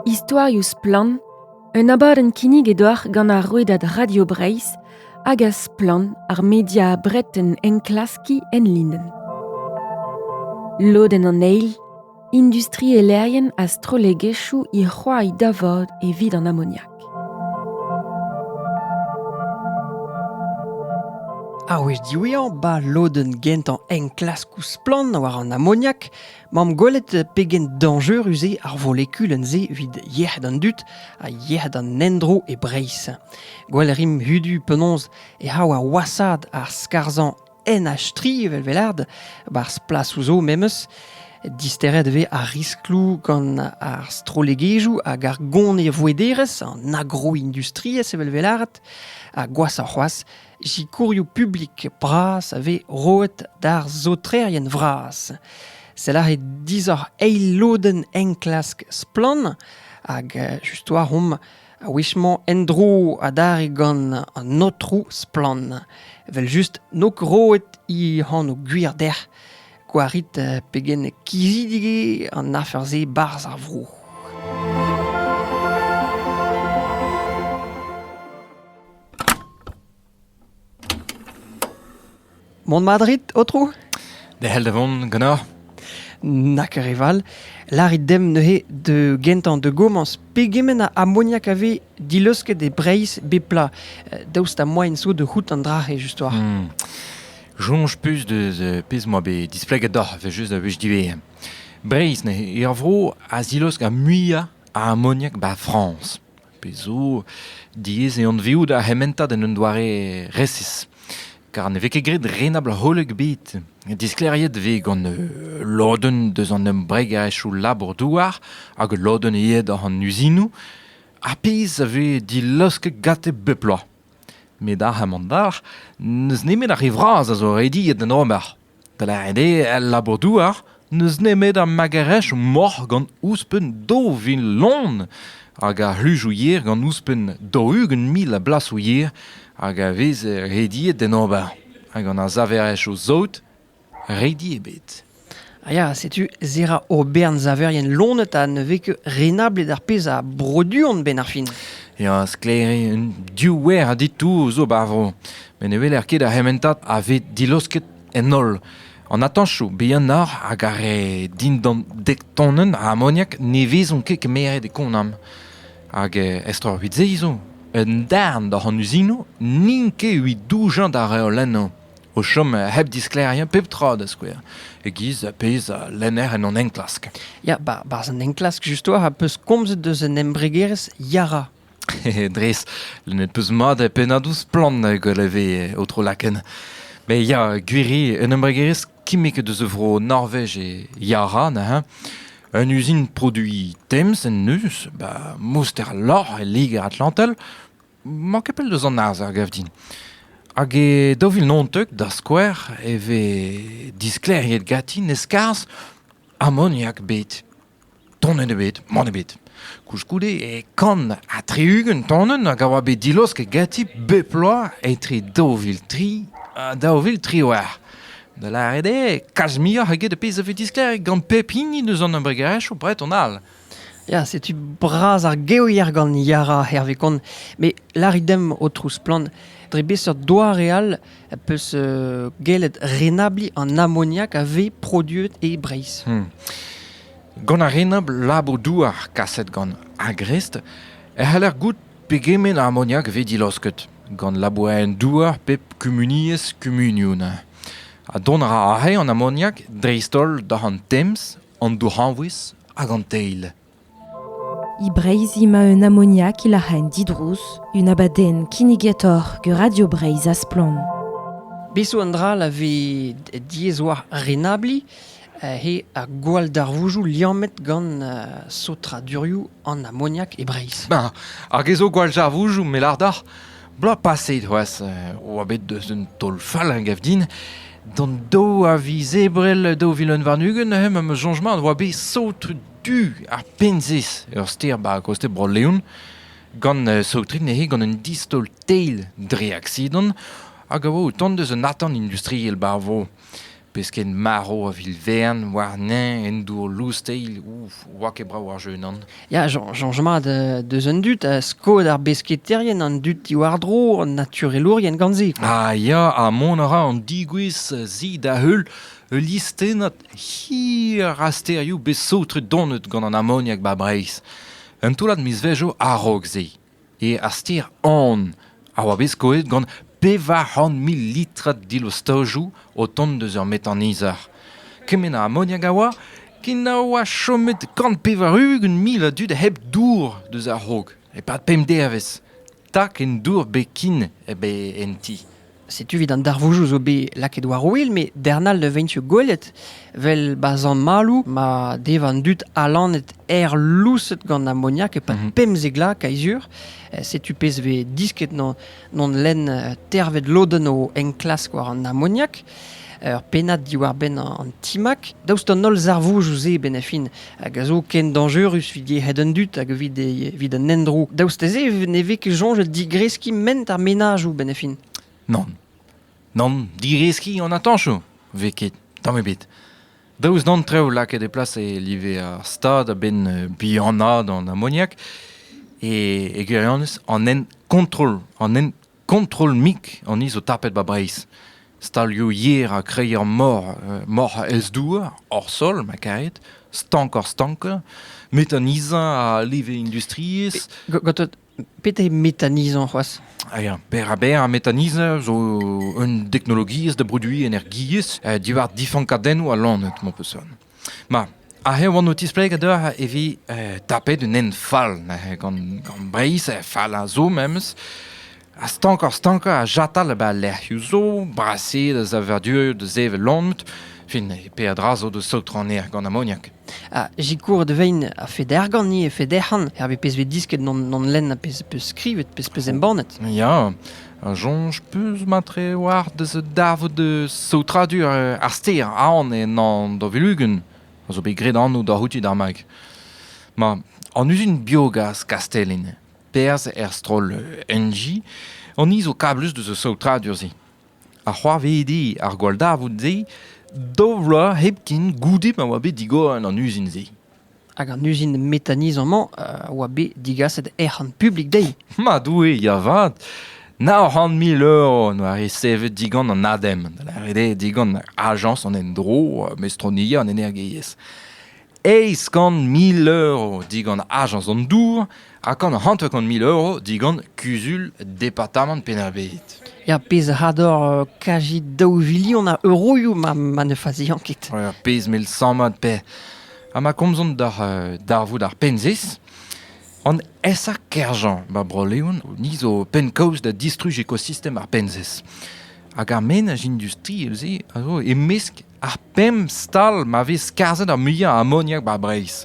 Historius plan, un abadenn kinnig edouar gant ar rouedad Radio Breizh hag az plan ar media bretten enklaski en linnen. Lodenn an eil, industrie elerien a strolegezhioù I c'hoari davod evit an ammoniak. Wech diouian ba lodenn gent an enklaskous plan war an ammoniak, mam gwelet pegen danger uze ar volekulenn ze vid yec'hed an dut a yec'hed an endro e Breizh. Gwell rim hudu penonz e hao a wasad ar skarzan NH3 velvelard, bar splas ouzo memeus, disteret ve a risklou gant ar strolegezhioù hag ar gont voederez an agro-industriez velvelard, a gwas ar c'hoaz, jikourioù publik bras ave roet d'ar zotrerien vras. Sellar e dizor eil lodenn enklask splan, hag justoir hom a wechman endro a dare gant an notrou splan. Vel just nok roet I han o gwir der, gwarit pegen kizidige an aferze barz ar vro. Mont Madrid, otro? De helde von, gana. Nak a reval, larit dem neuze de gentan de gomans pegemen a ammoniak ave dileusket e Breizh bepla. Daoust a moaien so de c'hout an drache justoir. Jonge pus de pez moa be displeget d'or, ve just a vech dive. Breizh ne ar vro a zilosk a muia a ammoniak ba France. Pezo diez e an vioù da hementa den un doare resis. Car ne veke gret renabl holeg bet. Diskleriet ve gant lodenn deus an embregaezhioù labor douar hag lodenn eed an usinou, a pez ave dileusket gate bepla. Met ar hamandar, neus nemet ar rivraz a zo rediet den ober. Da la ede el labor douar, neus nemet ar magareizh mor gant ouspenn do vin lon, hag a hlujoù yer gant ouspenn do ugen mil a blasou yer, hag a vez rediet den ober. Hag an a zavereizh o zot, rediet bet. Ya, setu zera o bern zaverien lonet a ne veke renablet ar pez a broduon ben ar fin. Ya, skleri un diouer a ditou zo bavro. Men e vel er ket a hementat a vet dilosket en ol. An atanchou, beyan ar hag ar din dan dek tonnen a ammoniak ne vezon ket kemeret e konam. Hag estor huit zeizo. Un dern da an usino, nin ket huit doujan da reolenno. O chom heb disklerien pep trad a skouer. E giz a pez a lenner en an enklask. Ya, barz an enklask justoir a peus komzet deus en embregerez yara. Dres, lennet peus mat e penadous plan goleve otro laken. Me ya, gwiri, en embregerez kimeke deus vro Norvège e Yara, na un usine produit Thames en neus, moster lor e liger Atlantel, mankepel deus an arz ar gavdin. Hag e dovil nonteuk da skouer e ve diskleriet gati neskarz ammoniak bet. Tonnen e bet, man e bet. Kouskoude e kan a treugen tonnen hag a oa bet dilosk e gati beploa etre dovil tri war. Da la rede, kazmia hag e de pez a ve diskleriet gant pepini deus an embregaezhioù bret on al. Ya, setu braz ar geoier gant yara herve kon, me laridem o trous plan, dre beseur doa real peus gelet renabli an ammoniak a ve produet e Breizh. Gant a renab labo douar kaset gant agrest, heller gout pegemen a ammoniak ve dilosket. Gant labo en douar pep kumuniez kumunioun. A don a ahe an ammoniak dreistol da an Thames, an douhanvouez hag an teil. I Breizh ima un ammoniak il a c'hen didrous, un abadenn kinnigetor ge Radio Breizh az plan. Beso an dra la ve diez war renabli, he a gwall d'ar voujou liamet gant sotra durioù an ammoniak e Breizh. Hag ezo gwall jar voujou me lardar, bla paset c'hoaz, oa bet deus un tol fall an gavdin, don do a vi zebrel do vilen varnugen, hem am jonjman oa bet sotru du ar penzis ur stir koste bro leon, gant sotrit nehe gant un distol teil dre aksidon, hag a vo ton deus un atan industriel barvo. pesken maro a vilvern, war nain, en dour lousteil, wak ebra war jeunan. Ya, Jean mat deus un dut, skod ar besketerien an dut di war dro, naturelurien ganze. Ya, a mon ara an digwis zi da heul, listenat hir asterioù besoutre donet gant an ammoniak ba Breizh. Un toulad mis vejo arog ze. E aster an, a oa bez koet gant 200 000 litrat dilo stojou o ton deus ur metanizar. Kemen a ammoniak a oa, ken a oa chomet kant 200 000 a dud heb dour deus ar rog. E pat pem dervez. Tak en dour bekin ebe en ti. Setu vid an darvoujou zo be laket war ouel, me dernal de ventio golet, vel bazan malou, ma devan dut alanet lousset gant ammoniak e pat pem zegla kaizur. Setu pez ve disket non len tervet loden o enklask war an ammoniak. Penat di war ben an timak. Daoust an ol zarvoujou ze ben fin. Hag a zo ken dangerus vid hed an dut hag vid an endro. Daoust e ze ne vek jonge di greski ment ar menajou ben fin. Non, direski an atancho, veket, tamm ebet. Daouz non treo laket e plas e live ar stad a ben bianad an ammoniak, e gerionez an en kontrol mik an izo tapet ba Breizh. Stalioù yer a kreier mor a esdour, or sol, ma karet, stanker, metaniza a live industriez. Gotot, pete metanizan c'hoaz. Ja, per a metaniza zo un technologiez de produi energiez diwar difankadennou a lanet, mon peson. Ma, a he oan notiz pleg a deur evi tapet un en fall, gant Breizh fall a zo memes, a stanker a jatal ba lerc'hioù zo, brase da za verdur de zeve lanet, fin pe a dra zo de sautran gant ammoniak. Jikour de vein a feder gant ni e federhan, herbe pez ve disket non len a pez skrivet, pez embanet. Ja, a jonj peus matre war de ze davo de sautradur ar ster aon en an da velugen, a zo be gred an ou da houti da mag. Ma, an usine biogas kastelin, perz strol NG, an izo kablus de ze sautradur zi. A c'hoar vedi ar gwal davout zi, dovla heb kin goude ma oa bet digo an usine zi. Hag an usine metanizanman oa bet digaset an publik dei. Ma doue, ya vat. 900 000 euro noa e sevet digan an adem. Da la rede digan agence an en dro, mestronia an energiez. 100 000 euro digan agence an dour, hag an 150 000 euro digan kuzul departement penabeet. Ya pez hador kajit daou vilion a euroioù ma ne fazi anket. Ja, pez 1100 mat pe. Ha ma komzont darvoud ar penzis, an esa kerjan ba broleoun, nizo penkaouz da distruj ekosistem ar penzis. Hag ar menaj industri elze, e mesk ar pem stal ma vez karzet ar muiañ ammoniak ba Breizh.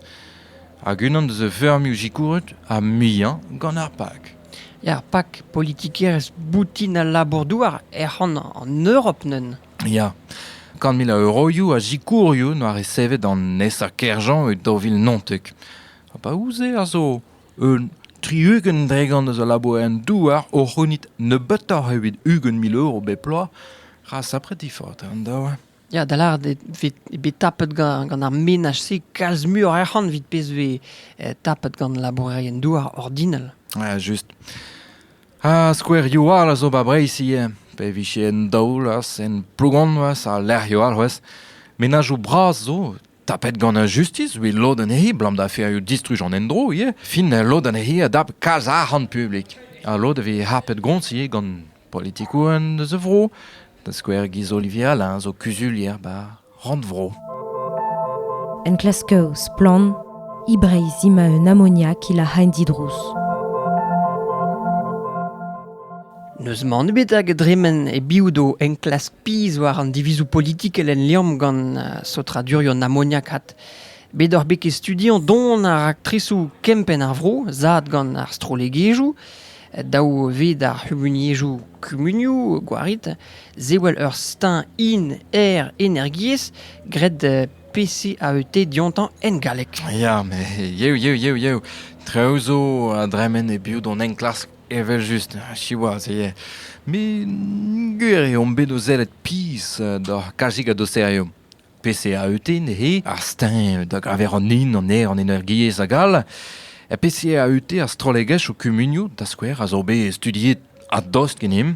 Hag unan de ze fermiou jikouret ar muiañ gant ar pak. Ya, pak politikerez boutin a labordouar an Europe nen. Ya, 100 000 euroioù a jikourioù noa e sevet an esa kerjan e dovil nontek. Ha pa ouze a zo un triugen dregan deus a labo en douar o c'hounit ne betar evit 100 000 euro beploa, ras apret ifort an daoa. Ya, da lar bet tapet gant ar menaj se kalz mur an vit pez ve tapet gant labourien douar ordinal. Ja, just. Skwer yoal a zo ba Breizh ie, pe viche en daoulas, en plougon oas, a ler yoal oas. Menaj o bras zo, tapet gant a justiz, we loden ehi, blam da ferioù distruj an endro, ie. Fin loden ehi a dap kalz an publik. A lode ve hapet gont ie gant politikouen de ze vro, da skwer giz Olivier Alain zo kuzulier ba rand vro. En klaskaoz plan, i Breizh ima un ammoniak il a hain didrous. Neus man bet hag dremen e bioudo en klask piz war an divizou politik elen liam gant sotradurion ammoniak hat. Bet ur beke studiant don ar aktrisou kempen ar vro, zad gant ar strolegejou, daou vet ar humuniejou kumunioù gwarit, zewel ur stein energiez gret PCAET diantan en galek. Ya, me yeu. Treuzo a dremen e biou don en klask Evel just, chiwa, c'est mais gure on bet o zelet pis d'ar kalzik a doserio. PCAET ne he, ar stein da graver an in an en energiez a gal, e PCAET ar strolegech o kumunio da skwer a zo be studiet a dost genim,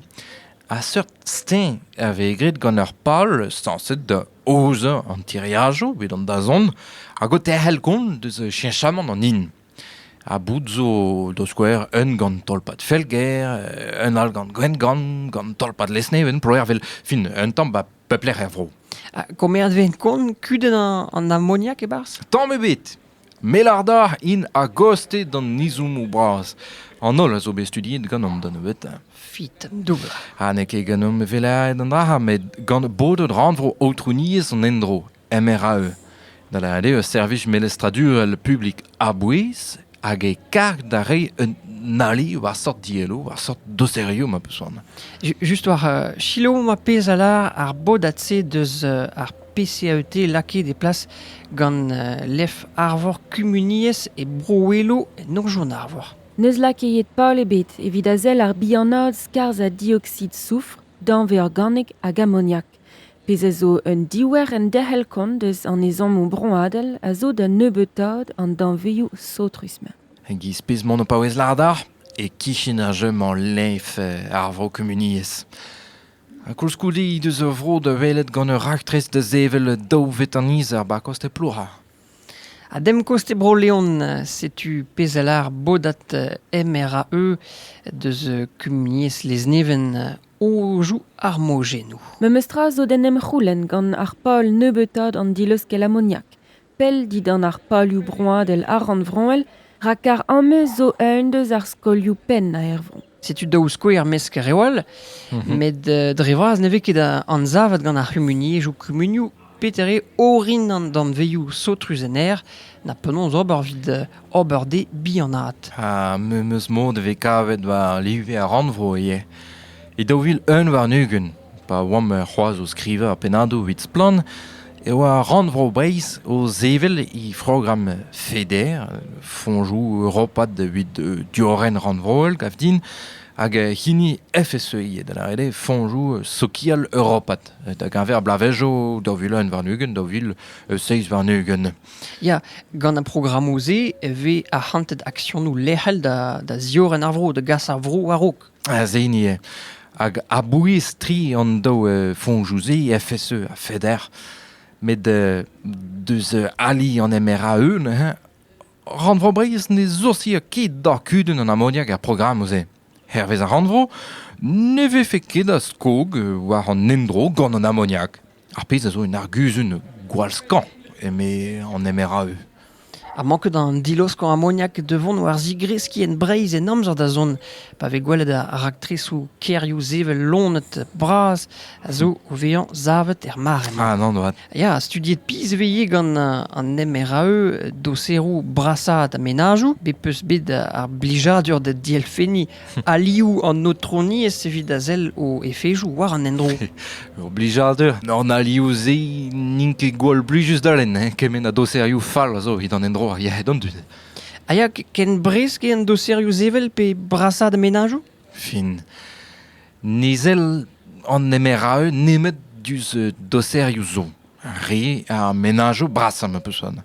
a seurt stein a vegret gant ur pal stanset da oza an tiriajo, bet an da zon, a got hel kont deus chienchaman an in. A bout zo do skwer un gant tolpad felger, un al gant gant tolpad lesneven, proer vel fin un tamm ba peupler er vro. Komer ven kon kuden an ammoniak e bars? Tamm ebet, melardar in a goste dan nizoum o bras. An ol a zo be studiet gant an dan ebet. Fit, double. Ha ne ket gant velaet an dra, met gant bodo dran vro outrouniez an endro, MRAE. Da la ade service melestradurel public a bouez, hag e karg da re un nali war sort dielo, war sort doserio ma peus an. Just war chilo ma pez ala ar bodatse deus ar PCAET lake de plas gant lef arvor kumuniez e broelo e norjoun arvor. Neus lakeiet paul ebet, evit a zel ar bianad skarz a dioxyd soufre, danve organik hag ammoniak. Pez a zo un diwer en derhel kont deus an ezan o broadel a zo da nebeutad an danveioù sotrusme. Hag giz pez mon o paouez lardar, e kichin ar jem an leif ar vro komuniez. A koulskoudi i deus o vro da welet gant ur raktres de zevel daou vetaniz ar bakost e ploura. A dem koste bro leon setu pez alar bodat MRAE deus kumuniez les neven oujou ar mogenou. Me meustra zo den emchoulen gant ar paul nebeutad an diloskel ammoniak. Pel dit an ar palioù broadel ar an vroel, rakar ame zo eun deus ar skolioù pen a ervron. Setu daou skouer mesk rewal, met drevraz neve ket an zavat gant ar humuniez ou kumunioù petere orin an danveioù sotruzener, na penon ober vid ober de bianat. Ha meus mod ve kavet war live ar an vro ie. E daouvil un war nugen, pa oam c'hoaz o skriva a penado vit plan, e oa ran vro breiz o zevel i program FEDER, fonjou Europat de vid dioren ran vroel gav din, hag hini FSEI, da la rede fonjou Sokial Europat. Da gaver blavejo daouvil un war nugen, daouvil 6 war nugen. Ya, gant a programoze ve a hantet aksionou lehel da zioren ar vro, da gas ar vro a rok. Zeni hag a bouez tri an daou fonjouze FSE a FEDER, met deus ali an MRAE, randvro breiz ne zorsi a ket da kuden an ammoniak ar program oze. Hervez a randvro, ne vefe ket a skog war an endro gant an ammoniak. Ar pez a zo un arguzun gwalskan, eme an MRAE. A manket an dilos kan ammoniak devon war zigreski en breiz en amzer da zon, pa ve gwelet a raktresou kerioù zevel lonet braz, a zo o vean zavet maren. Ah non, doat. Ya, studiet piz veie gant an MRAE doserou brassad a menajou, be peus bet ar blijadur de dielfeni aliou an notroni ez evit a zel o efejou war an endro. Obligadur. An aliouze ninke gwal blujus dalen, kemen a doserioù fall zo vid an endro ar yahed dud. Aya, ken brez ket an doserioù zevel pe brassad a menajou? Fin. Nizel an MRAE nemet duz doserioù zo. Re a menajo brasa me peus an.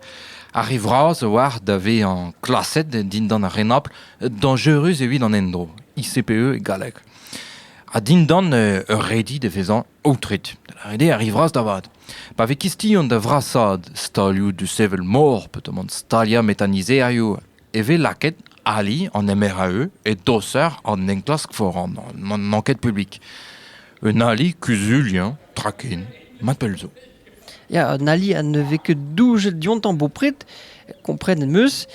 Arrivraz war da ve an klaset din dan a renapl dangereus evit an endro. ICPE e galek. A din dan redi de vezan outret. La rede arrivraz da vat. Pa ve kisti an da vrasad stalioù du sevel mor petomant stalia metanizerio e ve laket ali an MRAE e doser an enklask for an enquête publique. Un ali kuzulien, traken, mat pelzo. Ya, nali a ne vez ket doujet diont an bopret, kompren en meus,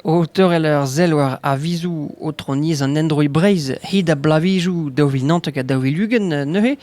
auteur ur zel war a vizou o troniez an endroi breiz he da blavijou daouvil nantek a daouvil ugen neuhe,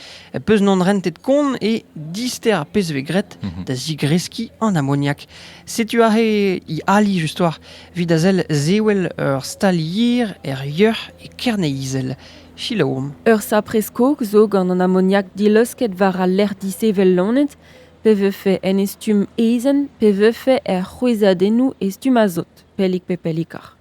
peus non rentet kon e dister a pez ve gret da zigreski an ammoniak. Setu a he i ali justoir, vid a zel zewel ur stalier yeur e kerneizel. Chilaoum. Ur sa preskog zo gant an ammoniak dilosket war a l'air disevel lonet, pe vefe en estum ezen, pe vefe c'houezadennoù estum azot, pelik pe pelikar.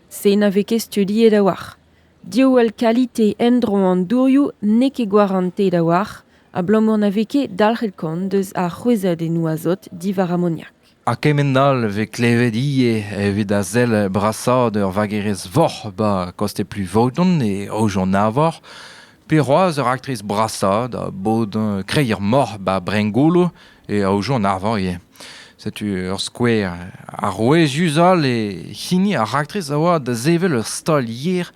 Se na veke studiet a war. Diouel qualité endro an dourioù neke guarante da war, a blomor na veke dalc'helkon deus a c'hwezet en oazot divar ammoniak. A kemendal ve klevedie evit a zel brassad ur vagerez vor ba koste plus vodon e ojon navor, pe roaz ur actrice brassad a bod kreier mor ba brengolo e ojon navor ie. Setu ur skouer a roez usal e hini a actrice a oa da zevel ur stal yer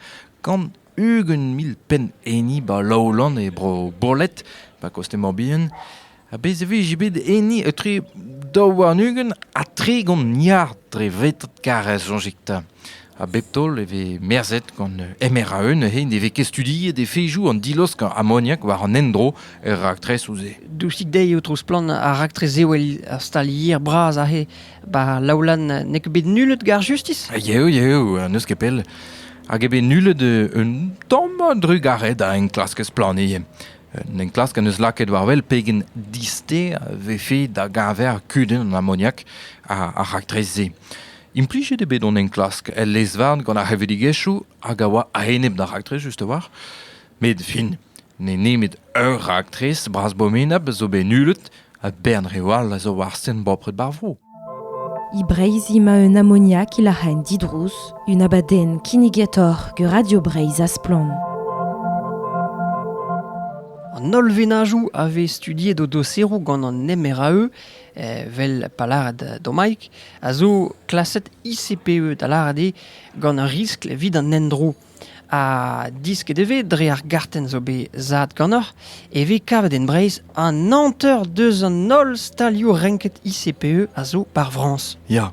gant ugen mil pen eni ba laolan e bro bolet ba koste morbien. A bez e vez jibet eni e tre daou an ugen a tre gant niard dre vetat karez jonjikta. A beptol e ve merzet gant MRAE ne he ne ve ket studiet e fejou an dilos gant ammoniak war an endro ur actrez ouze. Dousik dei outros plan a raktrez ewel ar stal hier braz a he, ba laoulan nek bet nullet gar justice. Yeo, an eus kepel. Hag ebe nulle de un tamm drug aret a en klaskez planeie. En klask an eus laket war vel pegen diste ve fe da gaver kuden an ammoniak a raktrez ze. Implijet ebe don en klask el lezvarn gant ar hevedigeshoù hag a oa aheneb da raktrez just war. Met fin, ne nemet ur raktrez bras bomenab zo be nullet a bern rewal a zo war sten bopret bar vro. I Breizh ma un ammoniak il a ren didrous, un abaden kinigetor gur Radio Breizh asplan. An olvenajou ave studiet o dosero gant an MRAE, vel palard domaik, a zo klaset ICPE da larade gant an riskl vid an endro. A disket eve dre ar garten zo be zad gant eve kavet en Breizh an nanteur deus an ol stalioù renket ICPE a zo par Vrans. Ya.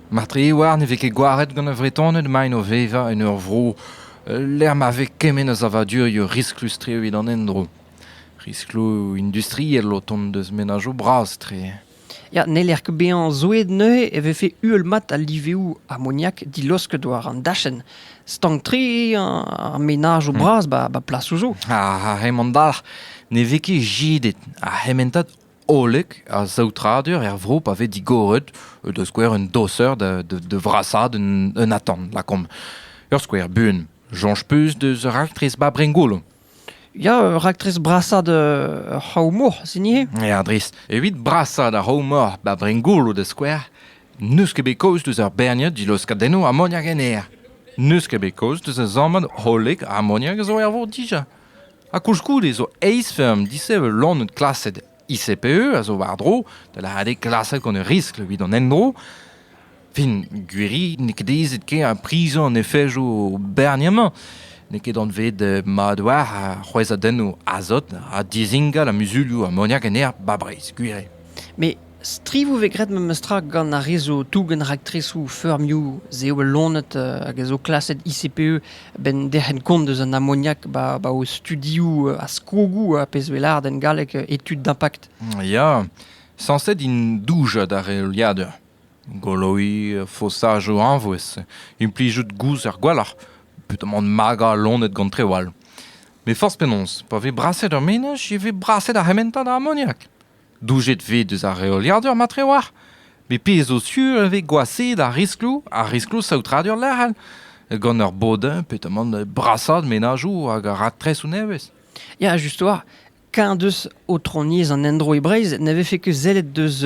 Martre war ne ve ket gwaret gant a vretonet main o veva en ur vro. L'er ma ve kemen a zavadur yo risklus tre evit an endro. Risklo industriel o ton deus menajo braz tre. Ya, ne l'er ket bezañ zoet neuze eve fe uel mat a liveo ammoniak dilosket war an dachen. Stang tre an menaj o braz ba plas ouzo. Ha hemandal, ne ve ket jidet a hementat olek a zaoutradur vro pa ve digoret deus skouer un doseur de vrassad un atan lakom. Ur skouer bun, jonj peus deus ur actrez ba brengolo. Ya, raktrez brassad haoumor, sinye. Ya, dris, evit brassad a homor ba brengolo de skouer, neus ket bet koz deus ur berniad dilos kadeno ammoniak en er. Neus ket bet koz deus a zammad olek ammoniak zo vro dija. A koulskoude zo eisferm disevel lonet klaset ICPE a zo war dro, da la hade klaset gant ur riskl vid an endro. Fin, gwiri, ne ket ezet ket a prison ne fejo berniaman. Ne ket an vet mad war a c'hwezhadennoù azot a dizingal a musulioù ammoniak en er ba Breizh, gwire. Me strivou ve gret meus tra gant a rezo tougen raktresou fermioù zeouel lonet hag zo klaset ICPE ben derhen kont deus an ammoniak ba o studioù a skogou a pezvelard en galek etud d'impact. Ya, sanset in douja da reoliadur. Goloi fossaj o anvouez, implijout gouz ar gwalar, putamant maga lonet gant trewal. Me forz penons, pa ve braset ur menaj, e ve braset ar hementa da ammoniak. Doujet ve deus ar reoliadur ma trewar, me pez o sur ve gwaset ar risklou saoutradur lerhal, gant ur bodin putamant brassad menajou hag ar ratrez ou nevez. Ya, just war, kañ deus o troniez an endro e Breizh ne vez ket zellet deus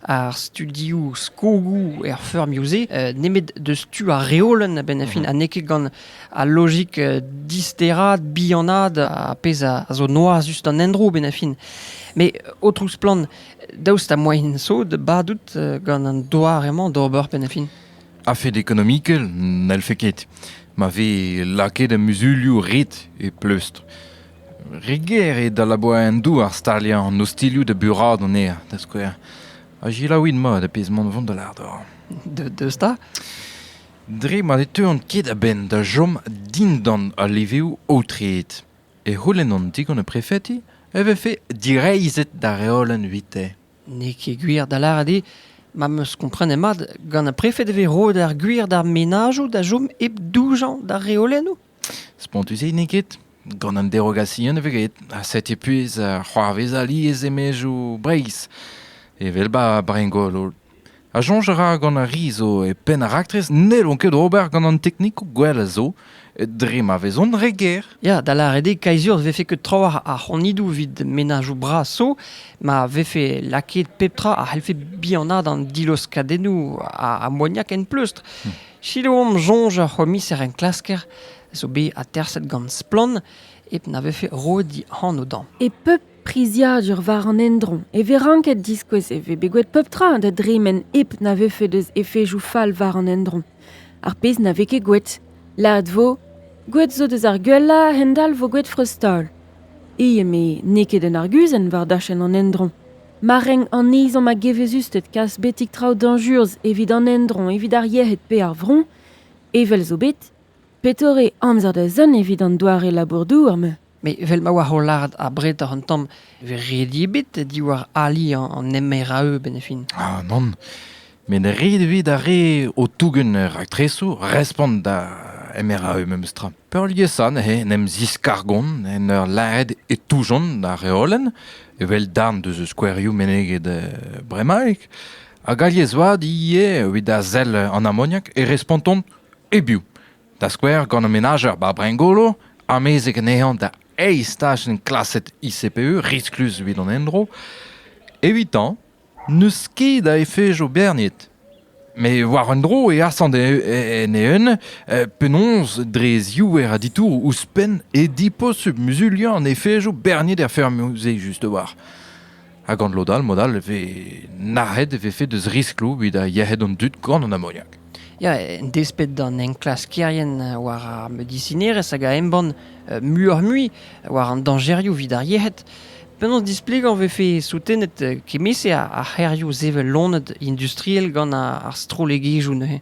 ar studioù skogou fermioù ze, nemet deus tu ar reolen ben a fin, a neke gant a logik disterad, bianad, a pez a zo noaz just an endro ben a fin. Me, outrous plan, daoust a moaien so de badout gant an doar emañ d'ober ben a fin. A fet ekonomikel, nel feket. Ma ve laket a musulioù rit e pleustr. Reger e da la boa en dou ar stalian no stilioù de burad an er, da skouer. A jilaouit mod a pez mont vont de lardor. Deus ta? Dre ma de teuan ket a ben da jom dindan a leveoù outreet. E c'houlenn an digon a prefeti, eve fe direizet da reolen vite. Ne ket gwir da larade, ma meus komprenne mad gant a prefet eve rod ar gwir d'ar menajou da jom eb doujan da reolennou. Spontuze neket, gant an derogation eveget, a set epuez a c'hoarvez ali ez emejou Breizh. Evel ba brengol. A jongera gant a rizo e pen ar actress nelon ket ober gant an teknik o gwell a zo, dre ma vezon reger. Ya, da la rede kaizur vefe ket trawar a c'honidou vid menaj o bra so, ma vefe laket peptra a helfe bianad an dilos kadennou a Moniak en pleustr. Chilo om jonge a c'homis en klasker, zo be a terset gant splon, ep na vefe rodi han o dan. E pep priziadur war an endron, e veranket diskouez e ve begwet pep tra da dremen ep na vefe deus e fejou fall war an endron. Ar pez na veke gwet, lad vo, gwet zo deus ar gwella hendal vo gwet frostol. Me neket en arguzen war dachen an endron. Mareng an neizon ma gevezustet kas betik trao danjurz evit an endron evit ar yehet pe ar vron, evel zo bet, petore amzer da zon evit an doare labourdour me. Me vel ma war lard a bret ar an tamm ve redi ebet di war ali an MRAE benefin. Ah non, men redevit a re o tougen ur actresso respond da MRAE memstra. Per liesan nem ziskargon en ur laed e toujon da reolen, evel darn deus eus skouerioù meneget bremaik, a galiez oad ie evit da zel an Ammoniak e responton e biou. Da skouer gant an menager ba brengolo, a mezek neant da eistach en klaset ICPE, risklus evit an endro, evitant neus ket da efejo berniet. Me war an dro e asan en eun, penons dre zioù a ditour ouspen e dipo sub musulian an efejo berniet er fermuse just war. Hag an lodal modal ve nahed ve fe deus risklo vid a yehed an dut gant an Ammoniak. Ya, en despet d'an en klas kerien war a medicinerez hag a emban muur-mui war an dangerioù vid ar yehet. Penons displegan vefe soutenet kemese a c'herioù zevel lonet industriel gant ar strolegejou neuze.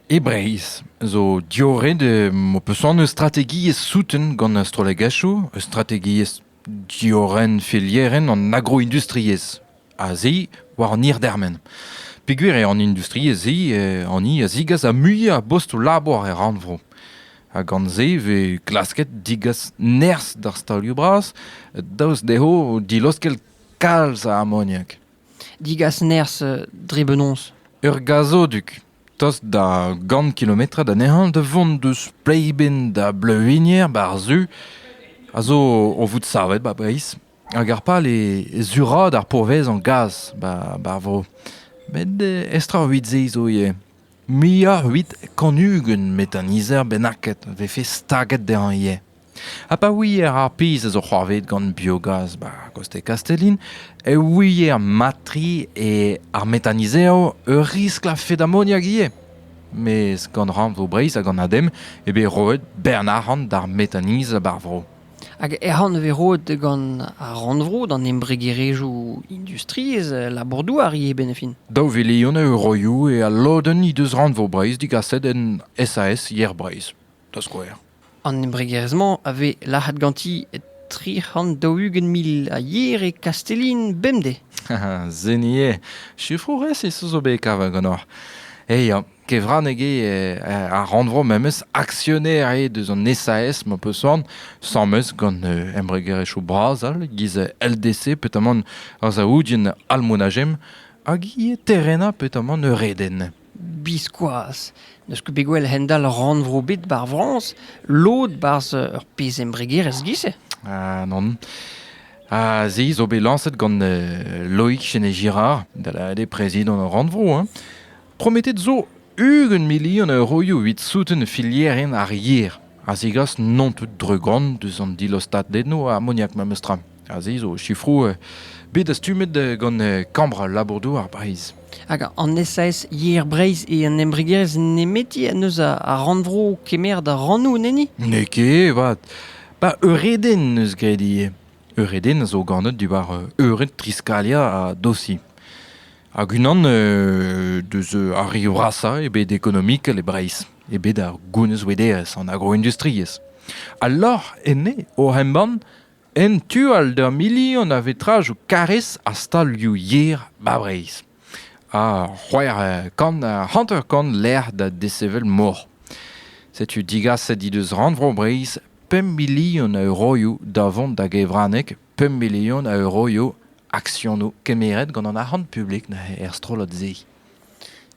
E Breizh, zo dioret mo peus an eus strategiez souten gant astrolegachou, eus strategiez dioren filieren an agroindustriez. A zi war an irdermen. Peguer e an industriez zi an a zigas a muie a bost o labor e ranvro. Hag an ze ve klasket digas ners d'ar stalioù bras, daoust deho diloskel kalz a Ammoniak. Digas ners dre benons. Ur gazoduk, tos da gant kilometre da nehan de vont deus pleiben da bleuinier bar zu, a zo o vout savet ba Breizh, hag ar pal e zurad ar pourvez an gaz bar vro. Met estra 8 ze zo ie. Mia 8 kanugen met an izer benaket vefe staget de an ie. Ha pa ouier ar piz zo c'hoarvet gant biogaz koste Castellin, e ouier matri e ar metanizeo ur risk la fe d'ammoniak ie. Mes gant ran vo Breizh hag an adem ebe roet bernarant d'ar metaniz bar vro. Hag han ve roet gant ar ranvro d'an embregerejou industriez labourdoù ar ie benefin. Daou velion euroioù e a loden i deus ran vo Breizh digaset en SAS yer Breizh. Da skouer. An embregerezman ave lahat ganti 320.000 a yer e Castellin bemde. Zenie, chifrourez e zo bet kav gant or. Ya, kevran ege a randvro memes aktionner deus an SAS ma peus an, sammes gant embregerechou brazal, giz LDC petamant ar zaoudien almonajem, hag ie terrena petamant reden. Biskoaz. Neus ket begwell hendal ranvro bet bar vrans, lod barz ur pez embregerez gise. Ah non. Ah, zi zo bet lancet gant Loïc Chenet-Girard, da la de prezident an randvro, hein. Prometet zo 1 million euroioù vit souten filieren ar yer. A zigas non tout drugant deus an dilostat dedno a Ammoniak memestra. A zi zo chifrou bet a stumet gant kambra labourdoù ar Breizh. Hag an SAS yer Breizh e an embregerez nemeti a neus a ranvro kemer da rannou neni? Neke, vat. Ba eureden neus gredi. Eureden zo gantet diwar eured triskalia a dosi. Hag unan deus ar rio rasa ebet ekonomik le Breizh, ebet ar gounez wedeez an agroindustriez. Alors enne o hemban en tual d'ar milion a vetraj o karez a stalioù yer ba Breizh. A c'hoer kan hanter kan l'air da desevel mor. Setu digas di deus ranvro Breizh 5 million euroioù da vont da gevranek 5 million euroioù action no kemeret gant an arc'hant publik na strolot ze.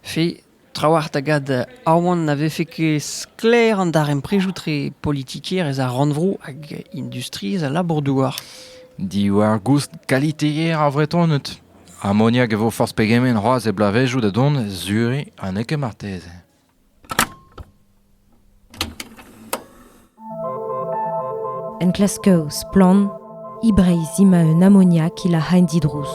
Fe, trawart agad aouan na vefe ket skler an dar emprejoutre politikier ez a ranvro hag industri ez a labordouar. Diwar goust kaliteier a vretonet. Ammoniak e vo force pegemen roaz e blavejout da don zure an eke marteze. En klasko splan, ibreiz ima un ammoniak il a hain didrous.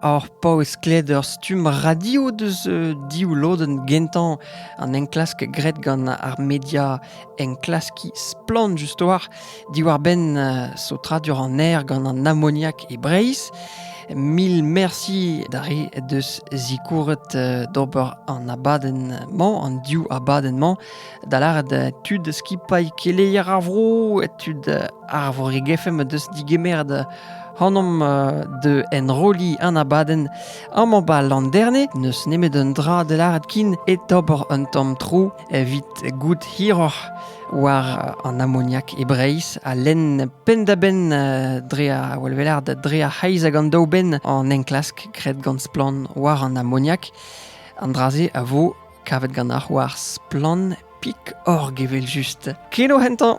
Or pau eskled ur stum radio deus diou loden gentan an enklask gret gant ar media enklaski splan justoar diwar ben so tradur an air gant an ammoniak e Breizh. Mil merci dare deus zikouret d'ober an abadenman, an diou abadenman, da lard tud skipai keleier ar vro, tud ar vore gefem deus digemer hannom de enroli an abaden am an bal landerne, neus nemet un dra de lard kin et ober un tom tro evit gout hiror war an ammoniak e Breizh a len pendaben drea welvelard drea heiz hag an daou ben an enklask gret gant splan war an ammoniak an draze a vo kavet gant ar war splan pik or gevel just. Keno hentan!